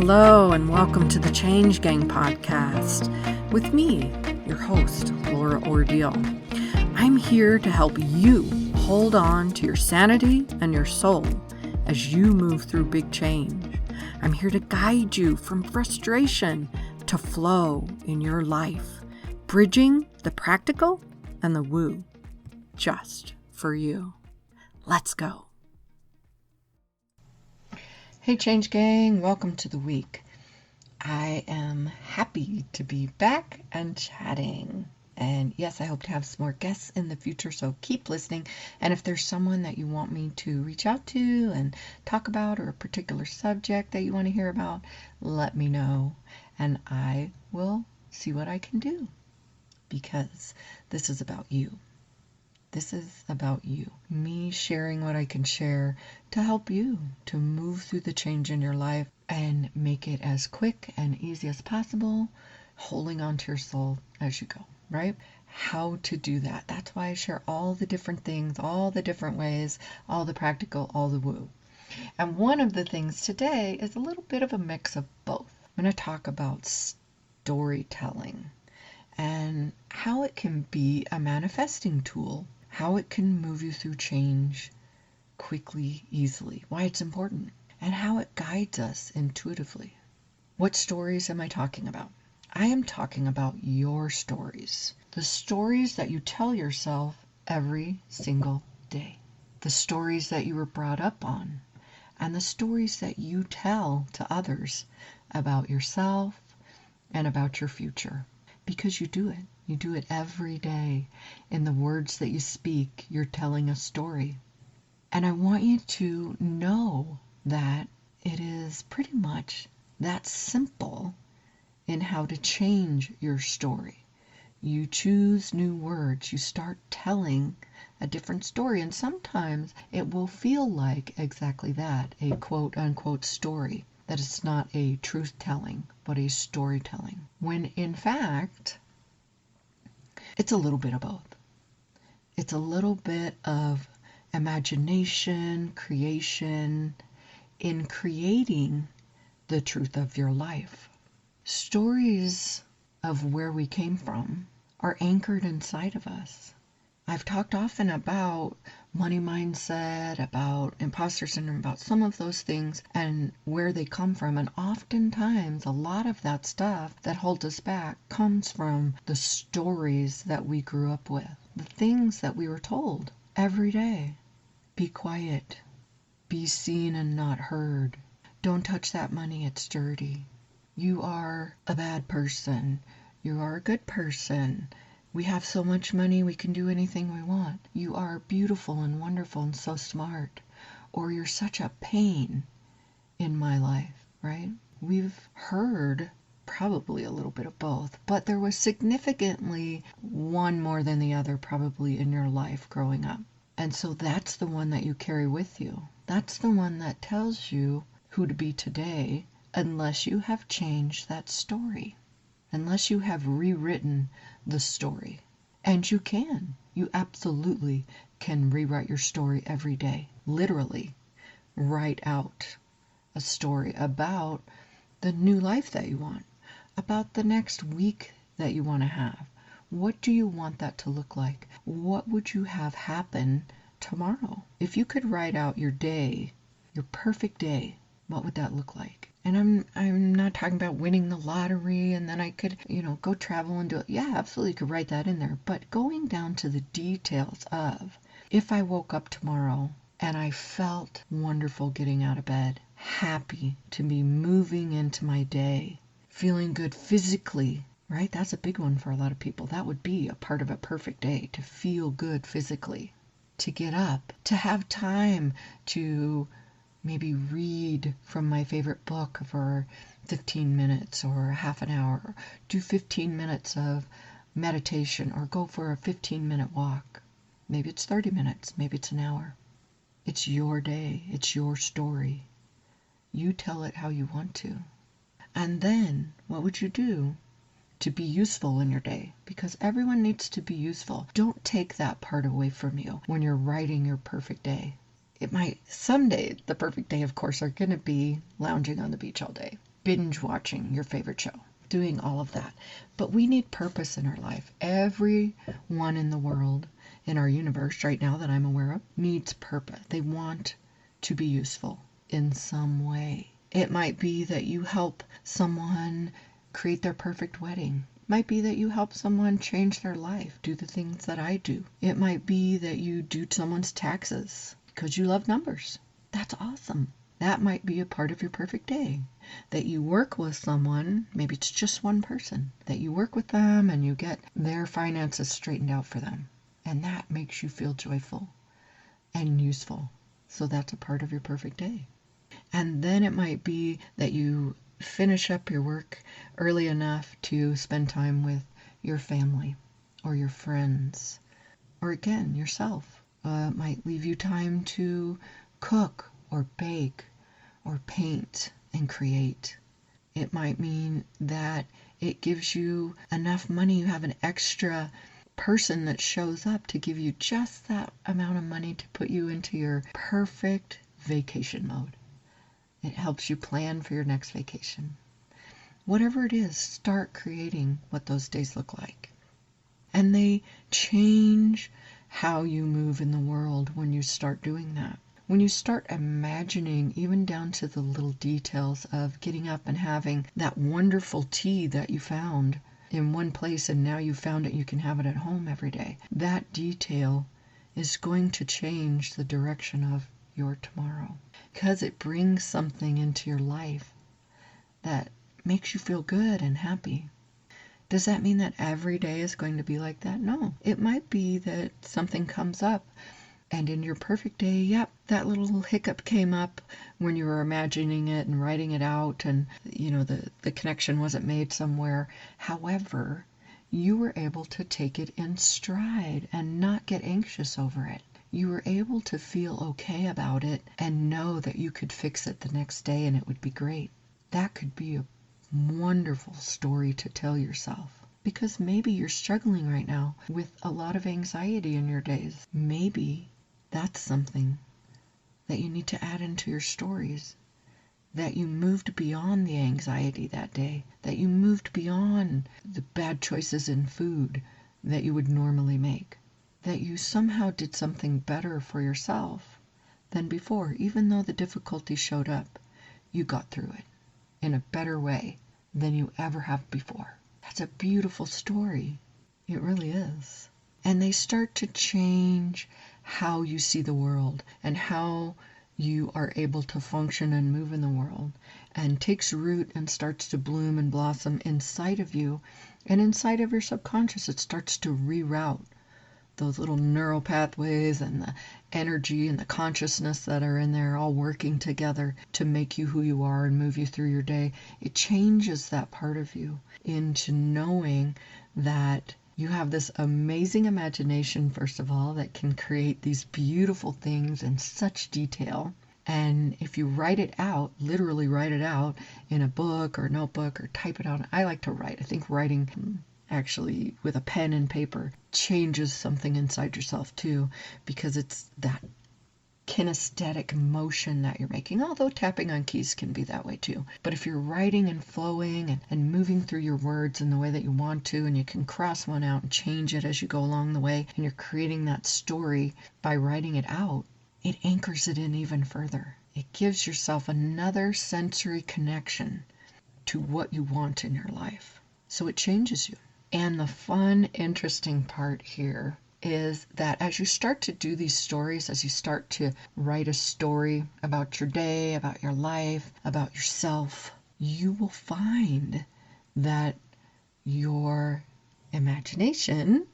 Hello and welcome to the Change Gang podcast with me, your host, Laura Ordile. I'm here to help you hold on to your sanity and your soul as you move through big change. I'm here to guide you from frustration to flow in your life, bridging the practical and the woo, just for you. Let's go. Hey Change Gang, welcome to the week. I am happy to be back and chatting. And yes, I hope to have some more guests in the future, so keep listening. And if there's someone that you want me to reach out to and talk about, or a particular subject that you want to hear about, let me know and I will see what I can do, because this is about you. This is about you. Me sharing what I can share to help you to move through the change in your life and make it as quick and easy as possible, holding on to your soul as you go, right? How to do that. That's why I share all the different things, all the different ways, all the practical, all the woo. And one of the things today is a little bit of a mix of both. I'm going to talk about storytelling and how it can be a manifesting tool, how it can move you through change quickly, easily, why it's important, and how it guides us intuitively. What stories am I talking about? I am talking about your stories, the stories that you tell yourself every single day, the stories that you were brought up on, and the stories that you tell to others about yourself and about your future, because you do it. You do it every day. In the words that you speak, you're telling a story. And I want you to know that it is pretty much that simple in how to change your story. You choose new words. You start telling a different story. And sometimes it will feel like exactly that, a quote unquote story. That it's not a truth telling, but a storytelling. When in fact, it's a little bit of both. It's a little bit of imagination, creation, in creating the truth of your life. Stories of where we came from are anchored inside of us. I've talked often about money mindset, about imposter syndrome, about some of those things and where they come from. And oftentimes, a lot of that stuff that holds us back comes from the stories that we grew up with, the things that we were told every day. Be quiet. Be seen and not heard. Don't touch that money, it's dirty. You are a bad person. You are a good person. We have so much money, we can do anything we want. You are beautiful and wonderful and so smart. Or you're such a pain in my life, right? We've heard probably a little bit of both, but there was significantly one more than the other probably in your life growing up. And so that's the one that you carry with you. That's the one that tells you who to be today, unless you have changed that story. Unless you have rewritten the story. And you can. You absolutely can rewrite your story every day. Literally write out a story about the new life that you want, about the next week that you want to have. What do you want that to look like? What would you have happen tomorrow? If you could write out your day, your perfect day, what would that look like? And I'm not talking about winning the lottery and then I could, go travel and do it. Yeah, absolutely could write that in there. But going down to the details of, if I woke up tomorrow and I felt wonderful getting out of bed, happy to be moving into my day, feeling good physically, right? That's a big one for a lot of people. That would be a part of a perfect day, to feel good physically, to get up, to have time to maybe read from my favorite book for 15 minutes or half an hour, or do 15 minutes of meditation, or go for a 15-minute walk. Maybe it's 30 minutes, maybe it's an hour. It's your day, it's your story. You tell it how you want to. And then, what would you do to be useful in your day? Because everyone needs to be useful. Don't take that part away from you when you're writing your perfect day. It might, someday, the perfect day, of course, are going to be lounging on the beach all day. binge watching your favorite show, doing all of that. But we need purpose in our life. Everyone in the world, in our universe right now that I'm aware of, needs purpose. They want to be useful in some way. It might be that you help someone create their perfect wedding. It might be that you help someone change their life, do the things that I do. It might be that you do someone's taxes because you love numbers. That's awesome. That might be a part of your perfect day. That you work with someone, maybe it's just one person, that you work with them and you get their finances straightened out for them. And that makes you feel joyful and useful. So that's a part of your perfect day. And then it might be that you finish up your work early enough to spend time with your family or your friends, or again, yourself. It might leave you time to cook or bake or paint and create. It might mean that it gives you enough money, you have an extra person that shows up to give you just that amount of money to put you into your perfect vacation mode. It helps you plan for your next vacation. Whatever it is, start creating what those days look like. And they change how you move in the world when you start doing that. When you start imagining, even down to the little details of getting up and having that wonderful tea that you found in one place and now you found it, you can have it at home every day. That detail is going to change the direction of your tomorrow, because it brings something into your life that makes you feel good and happy. Does that mean that every day is going to be like that? No. It might be that something comes up and in your perfect day, yep, that little hiccup came up when you were imagining it and writing it out, and the connection wasn't made somewhere. However, you were able to take it in stride and not get anxious over it. You were able to feel okay about it and know that you could fix it the next day and it would be great. That could be a wonderful story to tell yourself. Because maybe you're struggling right now with a lot of anxiety in your days. Maybe that's something that you need to add into your stories. That you moved beyond the anxiety that day. That you moved beyond the bad choices in food that you would normally make. That you somehow did something better for yourself than before. Even though the difficulty showed up, you got through it in a better way than you ever have before. That's a beautiful story. It really is. And they start to change how you see the world and how you are able to function and move in the world, and takes root and starts to bloom and blossom inside of you, and inside of your subconscious. It starts to reroute those little neural pathways and the energy and the consciousness that are in there all working together to make you who you are and move you through your day. It changes that part of you into knowing that you have this amazing imagination, first of all, that can create these beautiful things in such detail. And if you write it out, literally write it out in a book or notebook or type it out. I like to write. I think writing actually with a pen and paper changes something inside yourself too, because it's that kinesthetic motion that you're making, although tapping on keys can be that way too. But if you're writing and flowing and moving through your words in the way that you want to, and you can cross one out and change it as you go along the way, and you're creating that story by writing it out, it anchors it in even further. It gives yourself another sensory connection to what you want in your life. So it changes you. And the fun, interesting part here is that as you start to do these stories, as you start to write a story about your day, about your life, about yourself, you will find that your imagination,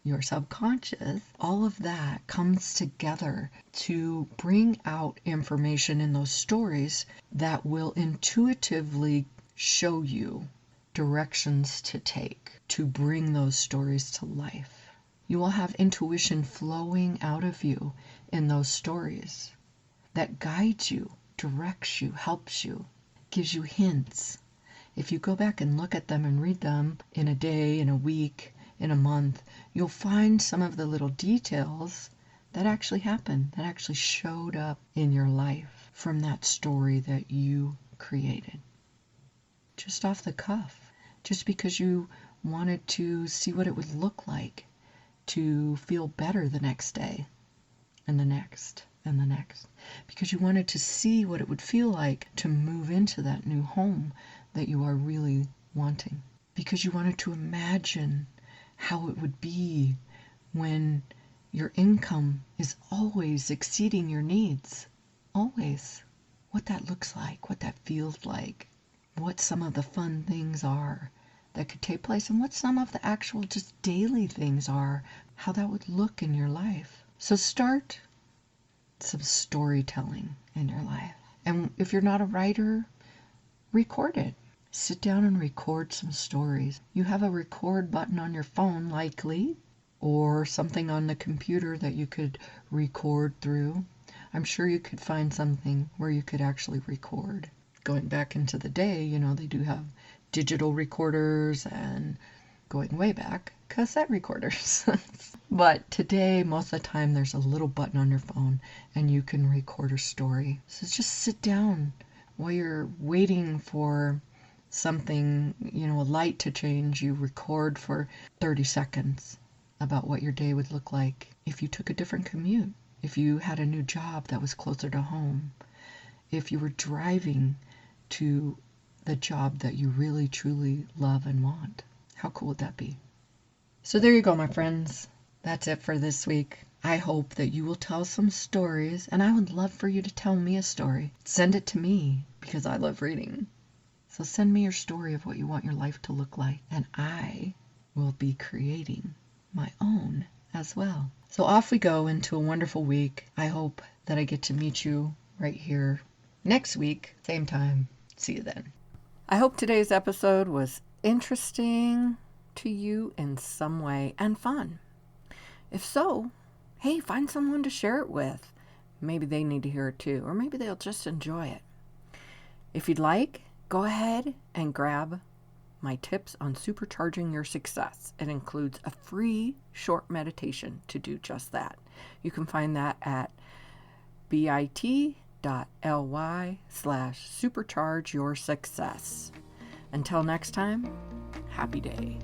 your subconscious, all of that comes together to bring out information in those stories that will intuitively show you directions to take to bring those stories to life. You will have intuition flowing out of you in those stories that guides you, directs you, helps you, gives you hints. If you go back and look at them and read them in a day, in a week, in a month, you'll find some of the little details that actually happened, that actually showed up in your life from that story that you created. just off the cuff, just because you wanted to see what it would look like to feel better the next day, and the next, and the next, because you wanted to see what it would feel like to move into that new home that you are really wanting, because you wanted to imagine how it would be when your income is always exceeding your needs, always. What that looks like, what that feels like, what some of the fun things are that could take place, and what some of the actual just daily things are, how that would look in your life. So start some storytelling in your life. And if you're not a writer, record it. Sit down and record some stories. You have a record button on your phone, likely, or something on the computer that you could record through. I'm sure you could find something where you could actually record. Going back into the day, they do have digital recorders, and going way back, cassette recorders. But today, most of the time, there's a little button on your phone and you can record a story. So just sit down while you're waiting for something, a light to change. You record for 30 seconds about what your day would look like if you took a different commute, if you had a new job that was closer to home, if you were driving to the job that you really truly love and want. How cool would that be? So there you go, my friends. That's it for this week. I hope that you will tell some stories, and I would love for you to tell me a story. Send it to me, because I love reading. So send me your story of what you want your life to look like, and I will be creating my own as well. So off we go into a wonderful week. I hope that I get to meet you right here next week, same time. See you then. I hope today's episode was interesting to you in some way and fun. If so, hey, find someone to share it with. Maybe they need to hear it too, or maybe they'll just enjoy it. If you'd like, go ahead and grab my tips on supercharging your success. It includes a free short meditation to do just that. You can find that at bit.ly/supercharge your success. Until next time, happy day.